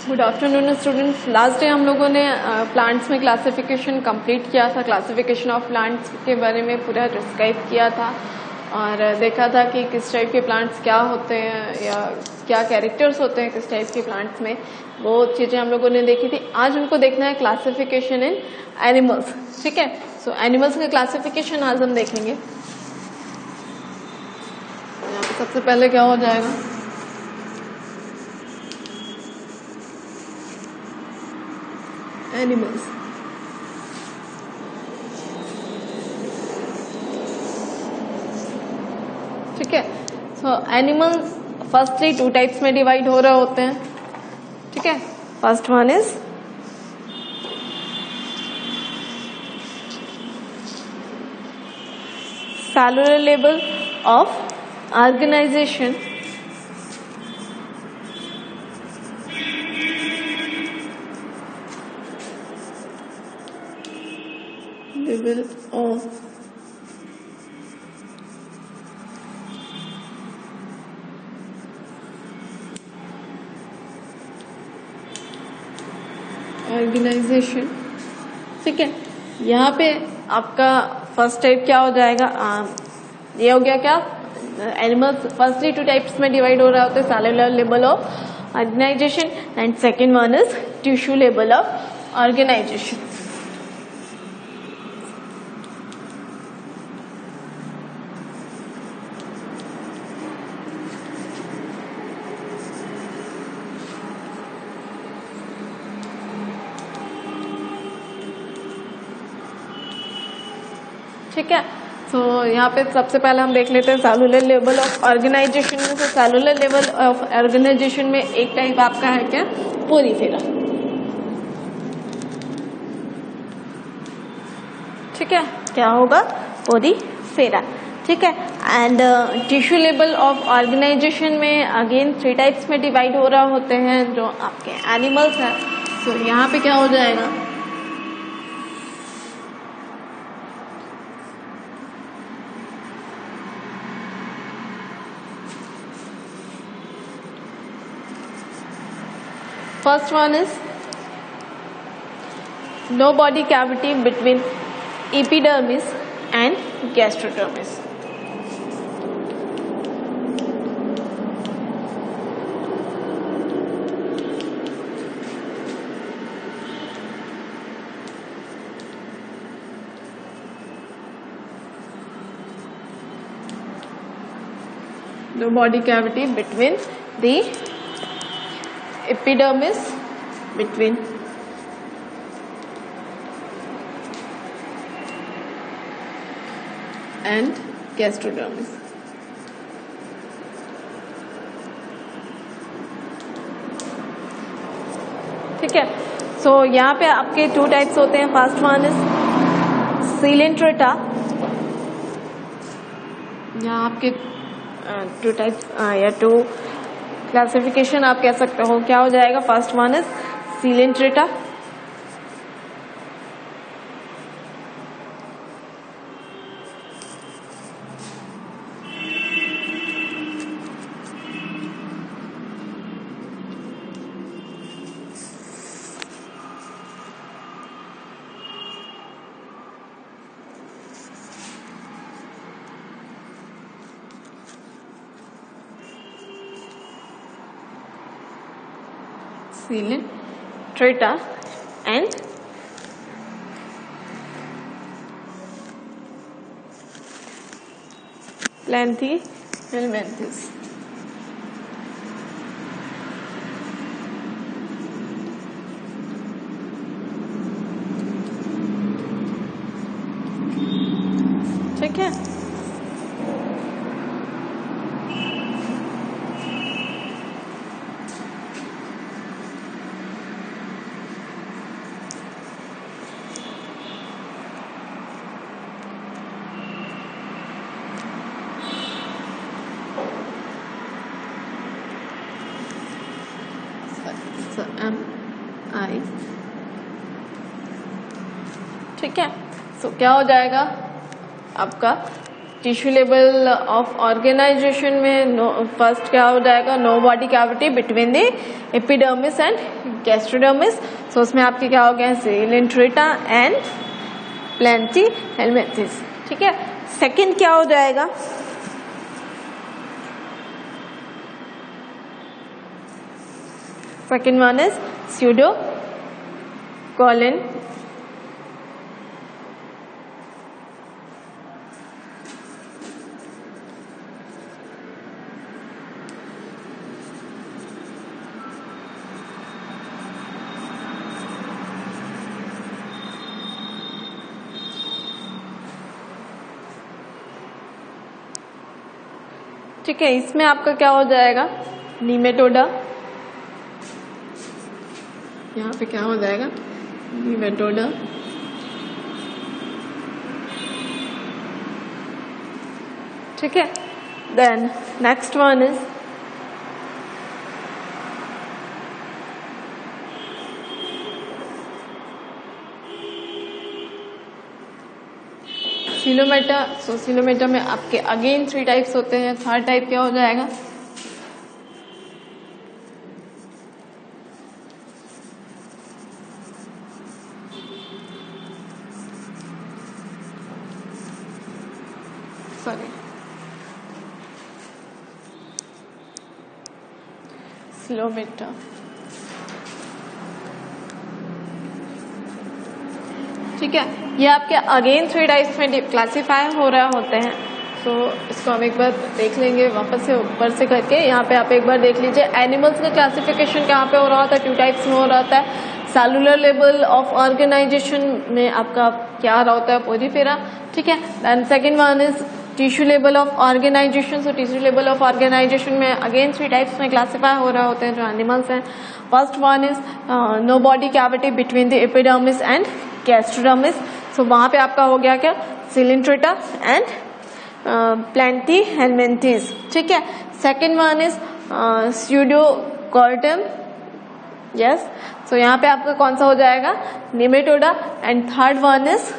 Good afternoon students. Last day हम लोगों ने प्लांट्स में क्लासिफिकेशन कंप्लीट किया था। क्लासिफिकेशन ऑफ प्लांट्स के बारे में पूरा डिस्क्राइब किया था और देखा था कि किस टाइप के प्लांट्स क्या होते हैं या क्या कैरेक्टर्स होते हैं किस टाइप के प्लांट्स में, वो चीज़ें हम लोगों ने देखी थी। आज हमको देखना है क्लासिफिकेशन इन एनिमल्स। ठीक है, सो एनिमल्स का क्लासिफिकेशन आज हम देखेंगे। यहाँ पे सबसे पहले क्या हो जाएगा, एनिमल्स। ठीक है, so animals firstly two types में डिवाइड हो रहे होते हैं। ठीक है, first one is cellular level of organisation level of organisation. ठीक है, यहाँ पे आपका फर्स्ट टाइप क्या हो जाएगा, ये हो गया क्या, एनिमल्स फर्स्टली टू टाइप्स में डिवाइड हो रहा होता है, cellular level of organisation and second one is tissue level of organisation. ठीक है, तो यहाँ पे सबसे पहले हम देख लेते हैं सेलुलर लेवल ऑफ ऑर्गेनाइजेशन में। तो सेलुलर लेवल ऑफ ऑर्गेनाइजेशन में एक टाइप आपका है क्या, पोरीफेरा। ठीक है, क्या होगा, पोरीफेरा। ठीक है, and tissue level of organisation में अगेन थ्री टाइप्स में डिवाइड हो रहा होते हैं जो आपके एनिमल्स हैं। तो यहाँ पे क्या हो जाएगा, first one is no body cavity between epidermis and gastrodermis. No body cavity between the epidermis between and gastrodermis. ठीक है, सो यहाँ पे आपके टू टाइप्स होते हैं। First one is Coelenterata. यहाँ आपके टू टाइप्स या टू क्लासिफिकेशन आप कह सकते हो, क्या हो जाएगा, first one is Coelenterata. Coelenterata and Platyhelminthes. ठीक है, MI। ठीक है, सो क्या हो जाएगा आपका टिश्यू लेवल ऑफ ऑर्गेनाइजेशन में फर्स्ट क्या हो जाएगा, no body cavity between the epidermis and gastrodermis. So उसमें आपके क्या हो गए, coelenterata and platyhelminthes. ठीक है, सेकंड क्या हो जाएगा, second one is pseudocoelom ठीक है, इसमें आपका क्या हो जाएगा, नीमेटोडा, यहाँ पे क्या हो जाएगा, नीमेटोडा। ठीक है, देन नेक्स्ट वन इज सिलोमेटा। सो सिलोमेटा में आपके अगेन 3 टाइप्स होते हैं। थर्ड टाइप क्या हो जाएगा, सॉरी सिलोमेटा। ठीक है, ये आपके अगेन 3 टाइप्स में क्लासीफाई हो रहे होते हैं। सो इसको हम एक बार देख लेंगे वापस से ऊपर से करके। यहाँ पे आप एक बार देख लीजिए, एनिमल्स का क्लासिफिकेशन कहाँ पे हो रहा होता है, 2 टाइप्स में हो रहा होता है। सेलुलर लेवल ऑफ ऑर्गेनाइजेशन में आपका क्या रहा होता है, पोरीफेरा। ठीक है, then second one is tissue level of organisation. So tissue level of organisation में अगेन 3 टाइप्स में क्लासीफाई हो रहे होते हैं जो एनिमल्स हैं। First one is no body cavity between the epidermis and gastrodermis. So वहां पे आपका हो गया क्या, सिलिंट्रेटा एंड प्लेंटी हेलमिंथिस। ठीक है, second one is pseudocoelom, yes. So यहाँ पे आपका कौन सा हो जाएगा, nematoda. And third one is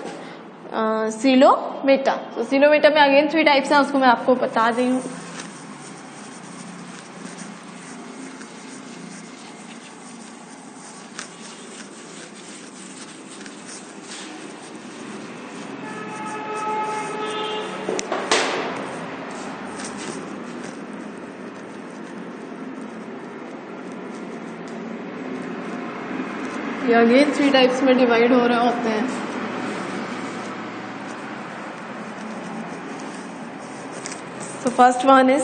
coelomata. तो सिलोमेटा में अगेन 3 टाइप्स हैं, उसको मैं आपको बता दी हूँ। ये अगेन 3 टाइप्स में डिवाइड हो रहे होते हैं। So first one is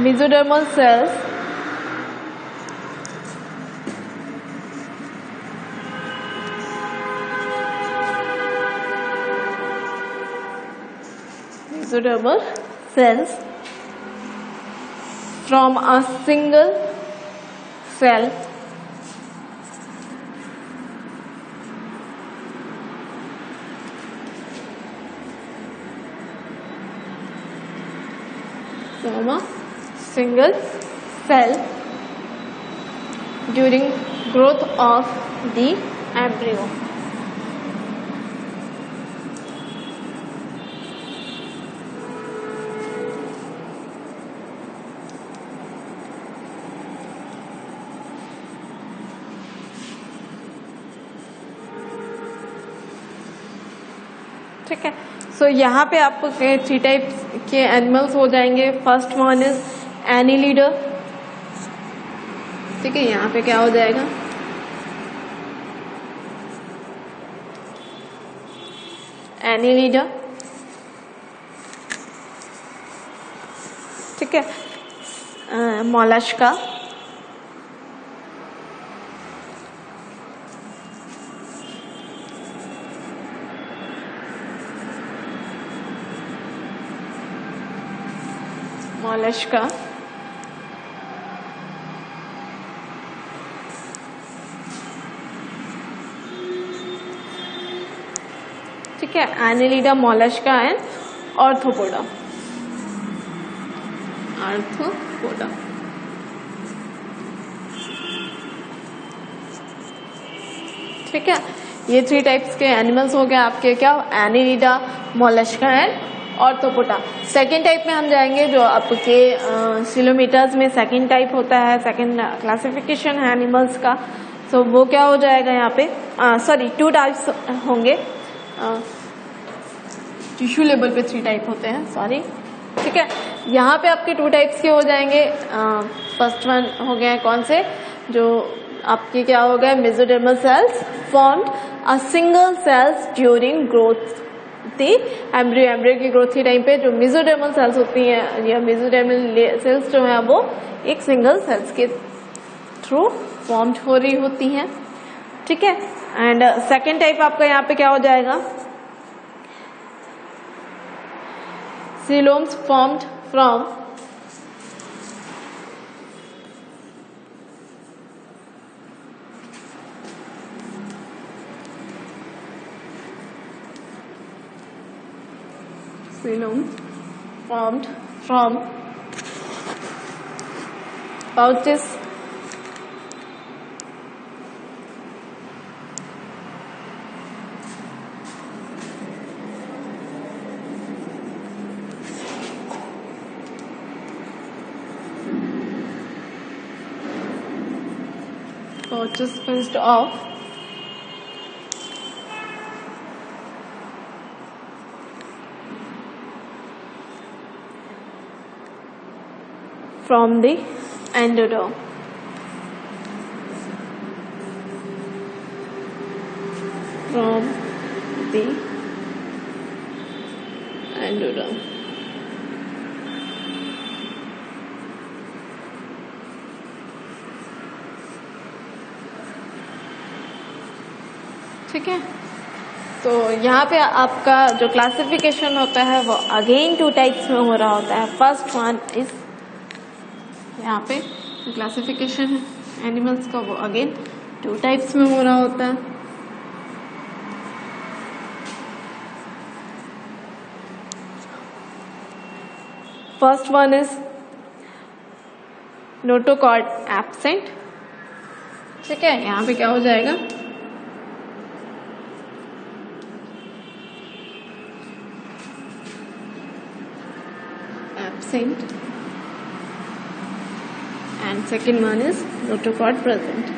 mesodermal cells, mesodermal cells from a single cell from a single cell during growth of the embryo. ठीक है, सो यहाँ पे आपको 3 टाइप्स के एनिमल्स हो जाएंगे। First one is annelida. ठीक है, यहाँ पे क्या हो जाएगा, एनीलिडर। ठीक है, मोलस्का, मोलस्का। ठीक है, Annelida, Mollusca and arthropoda. Arthropoda. ठीक है, ये 3 टाइप्स के एनिमल्स हो गए आपके क्या, Annelida, Mollusca and arthropoda. Second type में हम जाएंगे जो आपके किलोमीटर्स में सेकेंड टाइप होता है, सेकेंड क्लासिफिकेशन है एनिमल्स का। सो वो क्या हो जाएगा यहाँ पे, सॉरी 2 टाइप्स होंगे, टिश्यू लेवल पे 3 टाइप होते हैं, सॉरी, ठीक है। यहाँ पे आपके 2 टाइप्स के हो जाएंगे। फर्स्ट वन हो गया कौन से, जो आपके क्या हो गया, mesodermal cells formed a single cells during growth the embryo की ग्रोथ के टाइम पे जो मेसोडर्मल सेल्स होती हैं या मेसोडर्मल सेल्स जो है वो एक सिंगल सेल्स के थ्रू फॉर्म्ड हो रही होती हैं, ठीक है। एंड सेकेंड टाइप आपका यहाँ पे क्या हो जाएगा, coeloms formed from pouches consist of from the endoderm. From the endoderm. ठीक है। तो यहाँ पे आपका जो क्लासिफिकेशन होता है वो अगेन 2 टाइप्स में हो रहा होता है। फर्स्ट वन इज यहाँ पे क्लासिफिकेशन है एनिमल्स का, वो अगेन 2 टाइप्स में हो रहा होता है। First one is notochord absent, ठीक है। यहाँ पे क्या हो जाएगा, absent, and second one is notochord present.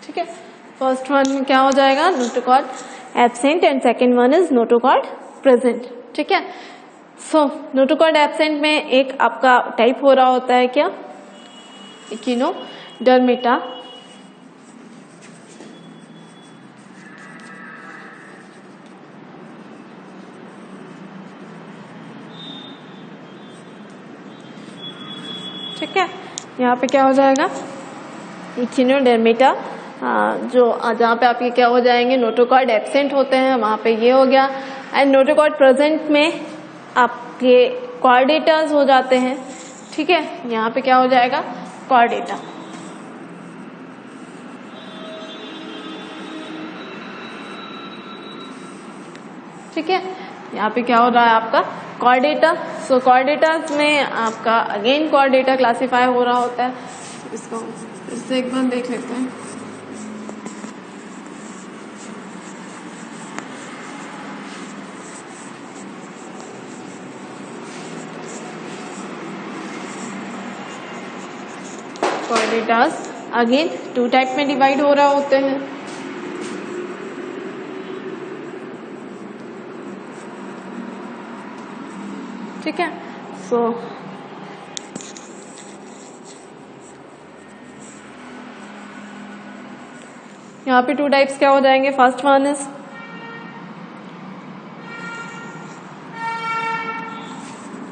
ठीक है, फर्स्ट वन क्या हो जाएगा, notochord absent and second one is notochord present, ठीक है। सो नोटोकॉर्ड एब्सेंट में एक आपका टाइप हो रहा होता है क्या, इकिनोडर्मेटा, ठीक है। यहाँ पे क्या हो जाएगा, इकिनोडर्मेटा, जो जहाँ पे आपके क्या हो जाएंगे, नोटोकॉर्ड एब्सेंट होते हैं वहाँ पे ये हो गया। एंड नोटोकॉर्ड प्रेजेंट में आपके कॉर्डेटास हो जाते हैं, ठीक है। यहाँ पे क्या हो जाएगा, कॉर्डेटा, ठीक है। यहाँ पे क्या हो रहा है आपका कॉर्डेटा। सो कॉर्डेटास में आपका अगेन कॉर्डेटा क्लासीफाई हो रहा होता है। इसको फिर से एक बार देख लेते हैं। कॉर्डेटास अगेन 2 टाइप में डिवाइड हो रहा होते हैं। ठीक है, सो यहाँ पे 2 टाइप्स क्या हो जाएंगे, फर्स्ट वन इज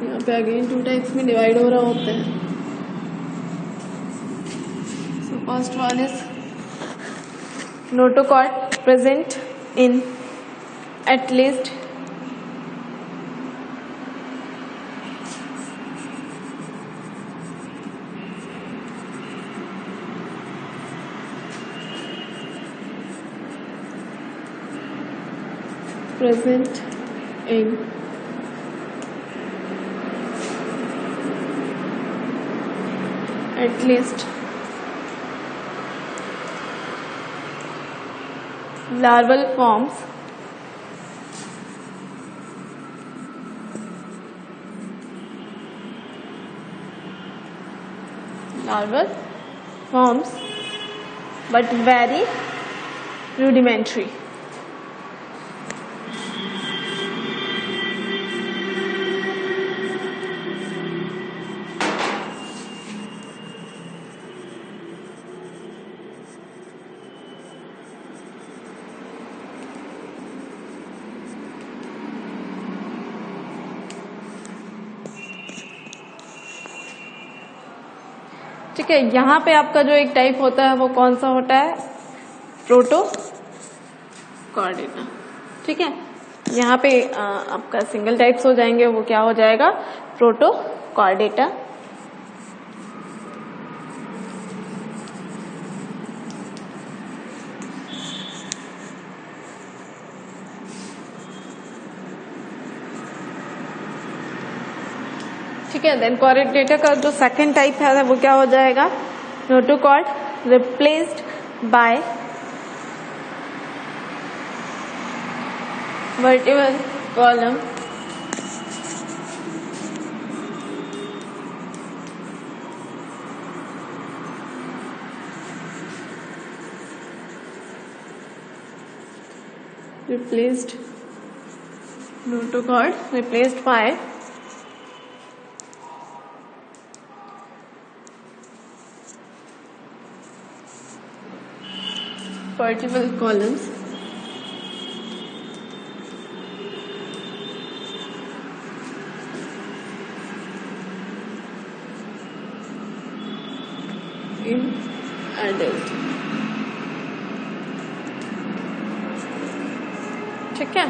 यहाँ पे अगेन 2 टाइप्स में डिवाइड हो रहा होते हैं। So first one is notochord present in at least present in at least larval forms but very rudimentary. ठीक है, यहाँ पे आपका जो एक टाइप होता है वो कौन सा होता है? प्रोटोकॉर्डेटा। ठीक है, यहाँ पे आपका सिंगल टाइप्स हो जाएंगे, वो क्या हो जाएगा? प्रोटोकॉर्डेटा। ठीक है, देन कॉर्डेटा का जो सेकंड टाइप है वो क्या हो जाएगा? Notochord replaced by vertebral column replaced notochord replaced by vertebral columns in adult. ठीक है,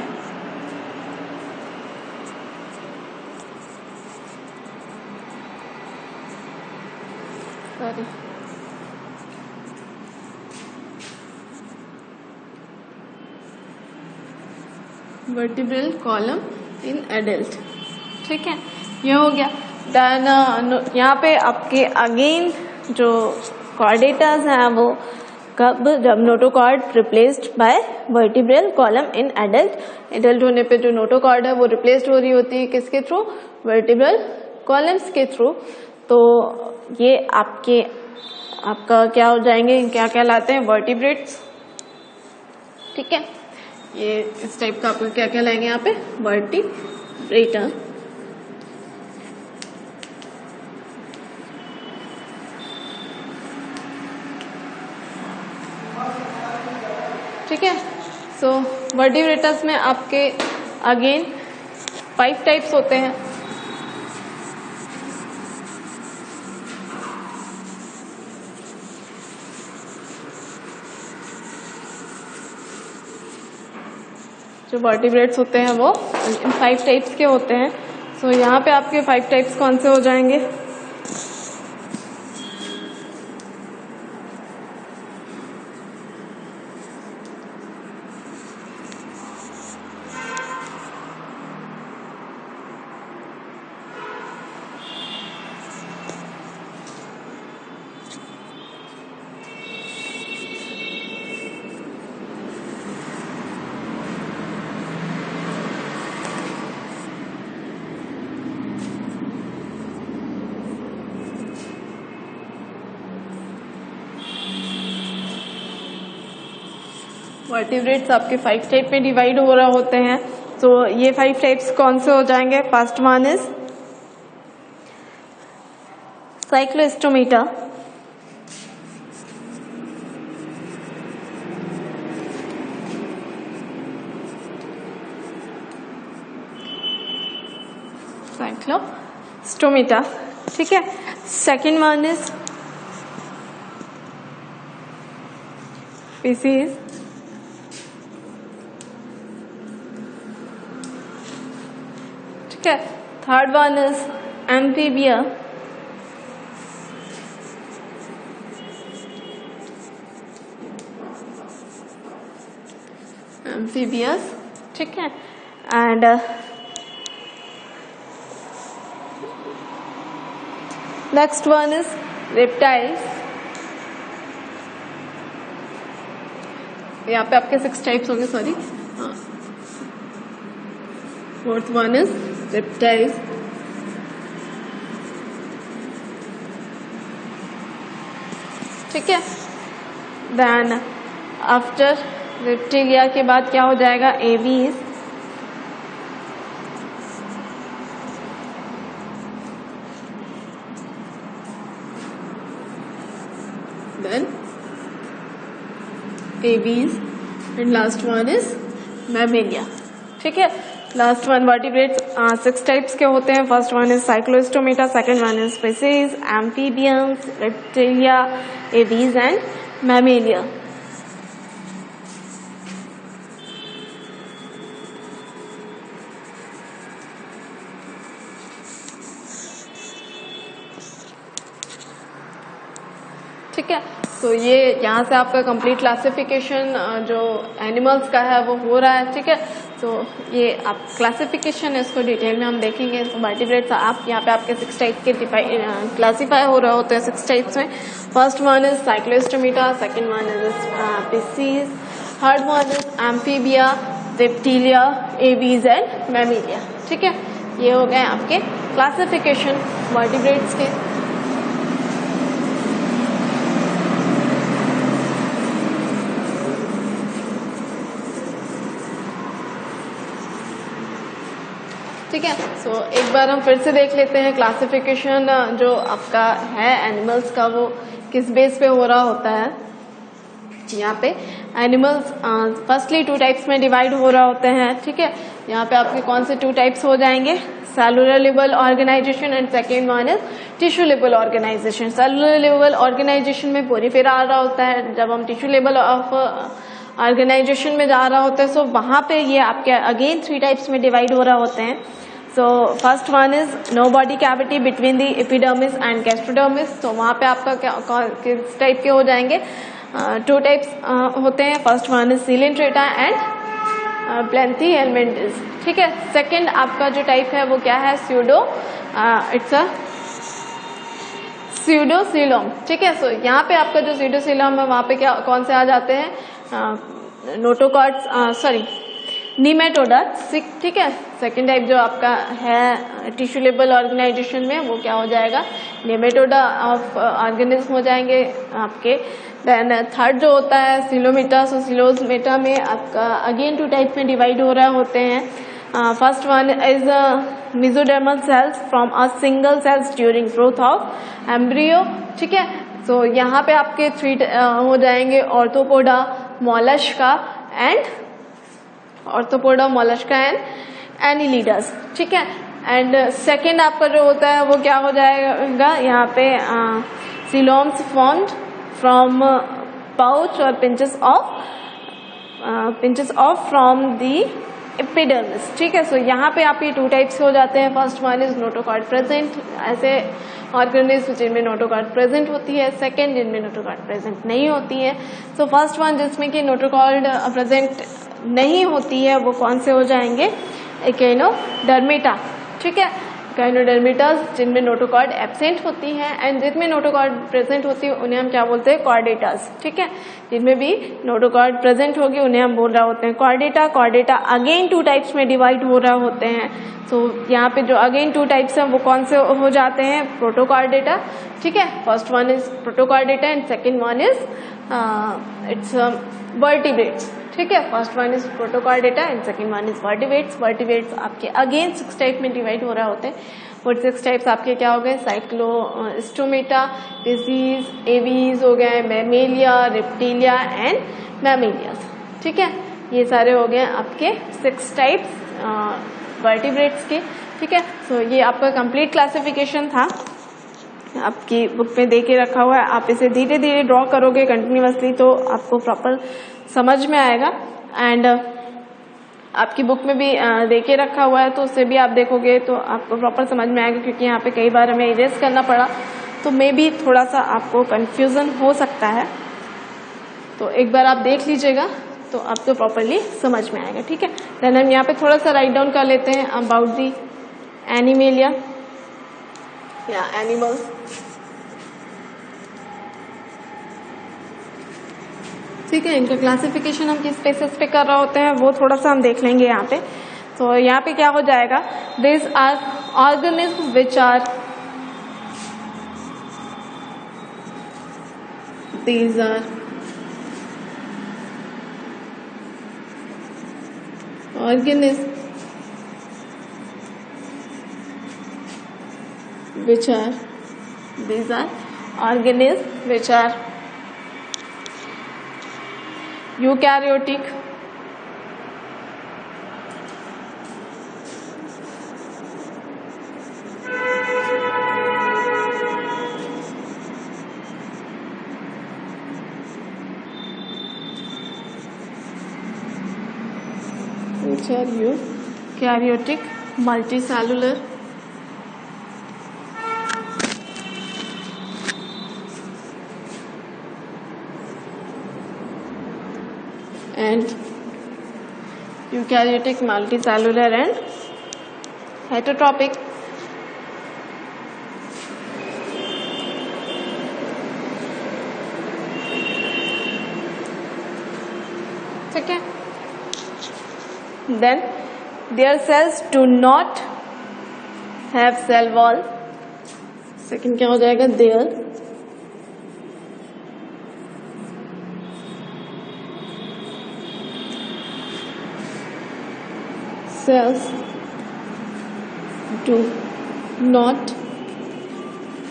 sorry vertebral column in adult. ठीक है, ये हो गया। देन यहाँ पे आपके अगेन जो कॉर्डेटास हैं वो कब? जब notochord replaced by vertebral column in adult. Adult होने पे जो नोटोकॉर्ड है वो रिप्लेस्ड हो रही होती है किसके थ्रू? वर्टिब्रल कॉलम्स के थ्रू। तो ये आपका क्या हो जाएंगे? क्या कहलाते हैं? वर्टिब्रेट्स। ठीक है, ये इस टाइप का आपको क्या कहलाएंगे यहाँ पे? वर्टिब्रेटा। ठीक है, सो वर्टिब्रेटस में आपके अगेन 5 टाइप्स होते हैं। जो वर्टिब्रेट्स होते हैं वो इन 5 टाइप्स के होते हैं। सो यहाँ पे आपके 5 टाइप्स कौन से हो जाएंगे? वर्टिब्रेट्स आपके 5 टाइप में डिवाइड हो रहे होते हैं। तो ये 5 टाइप्स कौन से हो जाएंगे? First one is Cyclostomata, Cyclostomata. ठीक है, सेकेंड वन इज स्पीसीज, ठीक है। Third one is amphibia, amphibious, ठीक है। And next one is reptiles, यहाँ पे आपके 6 टाइप्स होंगे, सॉरी। हाँ, फोर्थ वन इज रेप्टाइल्स, ठीक है। देन आफ्टर रेप्टिलिया के बाद क्या हो जाएगा, aves, then aves and last one is mammalia, ठीक है। लास्ट वन वर्टिब्रेट्स 6 टाइप्स के होते हैं। First one is Cyclostomata, second one is species, amphibians, reptilia, aves and Mammalia. ठीक है, तो ये यहाँ से आपका कंप्लीट क्लासिफिकेशन जो एनिमल्स का है वो हो रहा है, ठीक है। तो ये आप क्लासिफिकेशन है, इसको डिटेल में हम देखेंगे। तो वर्टिब्रेट्स आप यहाँ पे आपके 6 टाइप के क्लासीफाई हो रहे होते हैं 6 टाइप्स में। First one is Cyclostomata, second one is species, third one is amphibia, reptilia, aves and Mammalia, ठीक है। ये हो गए आपके क्लासिफिकेशन वर्टिब्रेट्स के। ठीक है, सो एक बार हम फिर से देख लेते हैं क्लासिफिकेशन जो आपका है एनिमल्स का, वो किस बेस पे हो रहा होता है। यहाँ पे एनिमल्स फर्स्टली 2 टाइप्स में डिवाइड हो रहा होते हैं, ठीक है। यहाँ पे आपके कौन से 2 टाइप्स हो जाएंगे, cellular level organisation and second one is tissue level organisation. Cellular level organisation में पोरीफेरा आ रहा होता है, जब हम टिश्यू लेवल ऑफ ऑर्गेनाइजेशन में जा रहा होता है, सो वहां पे ये आपके अगेन 3 टाइप्स में डिवाइड हो रहा होते हैं। So first one is no body cavity between the epidermis and gastrodermis. तो वहां पे आपका किस टाइप के हो जाएंगे, 2 टाइप्स होते हैं। First one is coelenterata and platyhelminthes, ठीक है। सेकंड आपका जो टाइप है वो क्या है, स्यूडो, इट्स अ स्यूडोसीलोम, ठीक है। सो यहाँ पे आपका जो स्यूडोसीलोम है वहां पे क्या कौन से आ जाते हैं, नोटोकॉर्ड्स, सॉरी निमेटोडा, ठीक है। सेकेंड टाइप जो आपका है टिश्यू लेवल ऑर्गेनाइजेशन में वो क्या हो जाएगा, निमेटोडा ऑफ ऑर्गेनिज्म हो जाएंगे आपके। देन थर्ड जो होता है सिलोमेटा, सो सिलोमेटा में आपका अगेन 2 टाइप में डिवाइड हो रहे होते हैं। First one is mesodermal cells from a single cells during growth of embryo, ठीक है। सो यहाँ पे आपके 3 हो जाएंगे, arthropoda, mollusca and arthropoda, mollusca and annelidas, ठीक है। एंड सेकेंड आपका जो होता है वो क्या हो जाएगा, यहाँ पे सिलोम्स फॉर्म्ड फ्रॉम पाउच और pinches of from the epidermis, ठीक है। सो यहाँ पे आप ये 2 टाइप्स हो जाते हैं। First one is notochord present, ऐसे ऑर्गेनिज्म जिनमें नोटोकॉर्ड प्रेजेंट होती है, सेकेंड जिनमें नोटोकॉर्ड प्रेजेंट नहीं होती है। सो फर्स्ट वन जिसमें कि नोटोकॉर्ड प्रेजेंट नहीं होती है वो कौन से हो जाएंगे, एकेनोडर्मेटा, ठीक है। एकेनोडर्मेटास जिनमें नोटोकॉर्ड एब्सेंट होती है, एंड जिनमें नोटोकॉर्ड प्रेजेंट होती है उन्हें हम क्या बोलते हैं, कॉर्डेटास, ठीक है। जिनमें भी नोटोकॉर्ड प्रेजेंट होगी उन्हें हम बोल रहे होते हैं कॉर्डेटा। कॉर्डेटा अगेन 2 टाइप्स में डिवाइड हो रहे होते हैं। सो यहाँ पे जो अगेन 2 टाइप्स हैं वो कौन से हो जाते हैं, प्रोटोकॉर्डेटा, ठीक है। First one is Protochordata and second one is it's vertebrates, ठीक है। First one is Protochordata and second one is vertebrates. Vertebrates आपके अगेन 6 टाइप में डिवाइड हो रहे होते हैं। वो 6 टाइप्स आपके क्या हो गए, साइक्लोस्टोमेटा, डिजीज, एवीज हो गए, मैमेलिया, रेप्टिलिया एंड मैमेलियास, ठीक है। ये सारे हो गए आपके 6 टाइप्स वर्टिब्रेट्स के, ठीक है। सो ये आपका कंप्लीट क्लासिफिकेशन था, आपकी बुक में दे के रखा हुआ है। आप इसे धीरे धीरे ड्रॉ करोगे कंटिन्यूअसली तो आपको प्रॉपर समझ में आएगा। एंड आपकी बुक में भी दे के रखा हुआ है तो उससे भी आप देखोगे तो आपको प्रॉपर समझ में आएगा, क्योंकि यहाँ पे कई बार हमें इरेज करना पड़ा तो मे भी थोड़ा सा आपको कंफ्यूजन हो सकता है। तो एक बार आप देख लीजिएगा तो आपको प्रॉपरली समझ में आएगा, ठीक है। देन हम यहाँ पे थोड़ा सा राइट डाउन कर लेते हैं अबाउट दी एनिमेलिया या एनिमल्स। ठीक है, इनका क्लासिफिकेशन हम किस बेसिस पे कर रहे होते हैं वो थोड़ा सा हम देख लेंगे यहाँ पे। तो यहाँ पे क्या हो जाएगा, this are organism which are, these are organisms which are, these are organisms which are eukaryotic, which are eukaryotic, multicellular, and eukaryotic, multicellular and heterotrophic. ठीक है, then their cells do not have cell wall. Second क्या हो जाएगा, their cells do not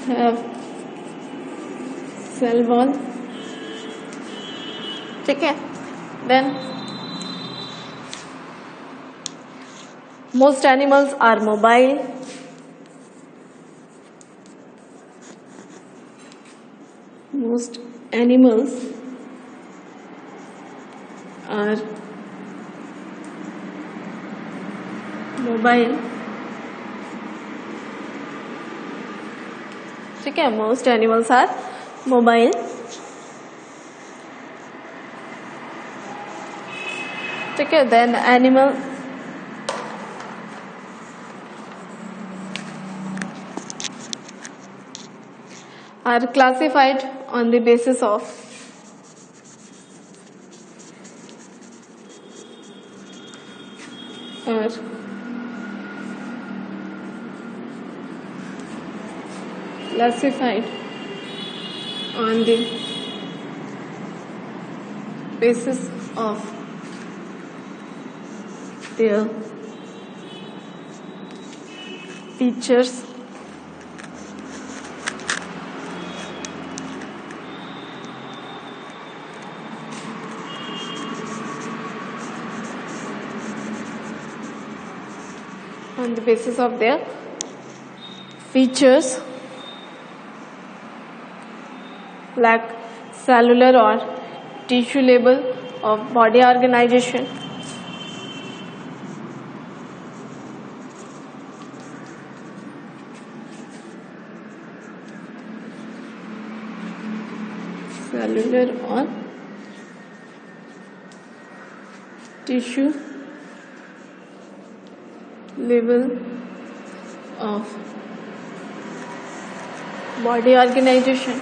have cell wall. ठीक है, then most animals are mobile. Most animals are mobile. ठीक है, most animals are mobile. ठीक है, then animal are classified on the basis of classified on the basis of their features, on the basis of their features like cellular or tissue level of body organization, cellular or tissue level of body organization.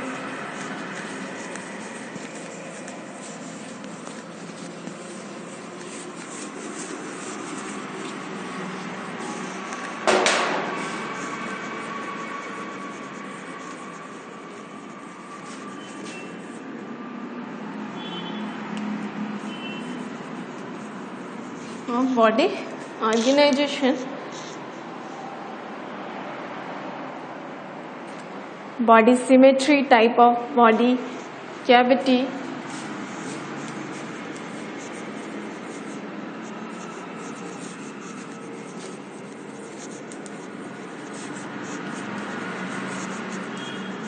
Of body organization, body symmetry, type of body cavity,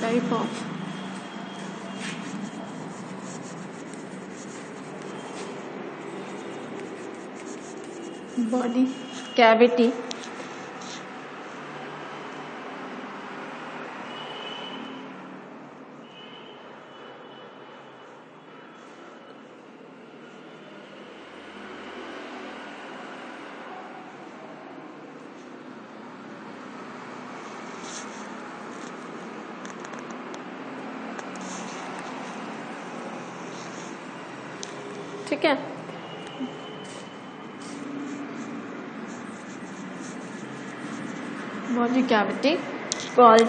type of body cavity, ठीक है। Body cavity called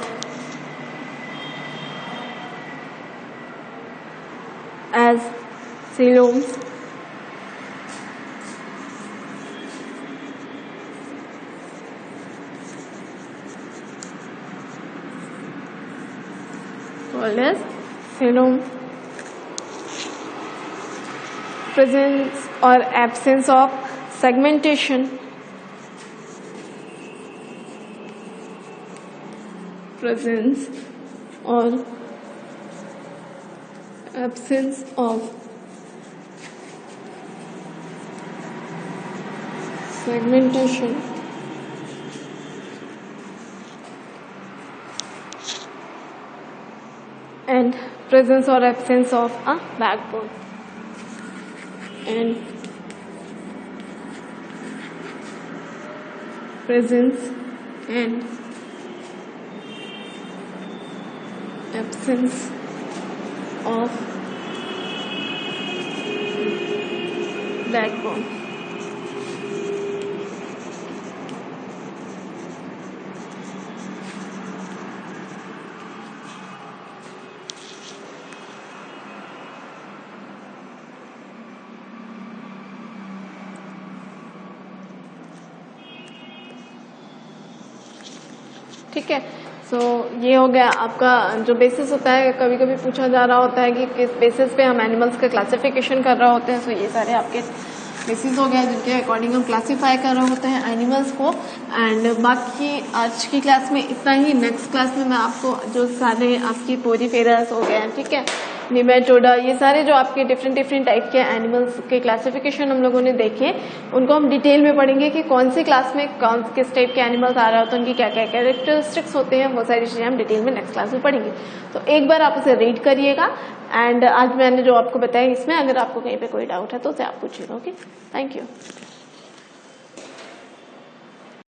as coeloms called as coelom. Presence or absence of segmentation. Presence or absence of segmentation. And presence or absence of a backbone. And presence and absence of backbone. ठीक है। सो ये हो गया आपका जो basis होता है। कभी कभी पूछा जा रहा होता है कि किस बेसिस पे हम एनिमल्स का क्लासिफिकेशन कर रहे होते हैं। सो ये सारे आपके बेसिस हो गया जिनके अकॉर्डिंग हम क्लासीफाई कर रहे होते हैं एनिमल्स को। एंड बाकी आज की क्लास में इतना ही। नेक्स्ट क्लास में मैं आपको जो सारे आपकी पोरीफेरस हो गए हैं, ठीक है, निमेटोडा, ये सारे जो आपके डिफरेंट टाइप के एनिमल्स के क्लासिफिकेशन हम लोगों ने देखे, उनको हम डिटेल में पढ़ेंगे कि कौन सी क्लास में कौन किस टाइप के एनिमल्स आ रहा होता है, उनकी क्या क्या कैरेक्टरिस्टिक्स होते हैं, वो सारी चीज़ें हम डिटेल में नेक्स्ट क्लास में पढ़ेंगे। तो एक बार आप उसे रीड करिएगा। एंड आज मैंने जो आपको बताया इसमें अगर आपको कहीं पे कोई डाउट है तो उसे आप पूछिएगा। Okay, thank you.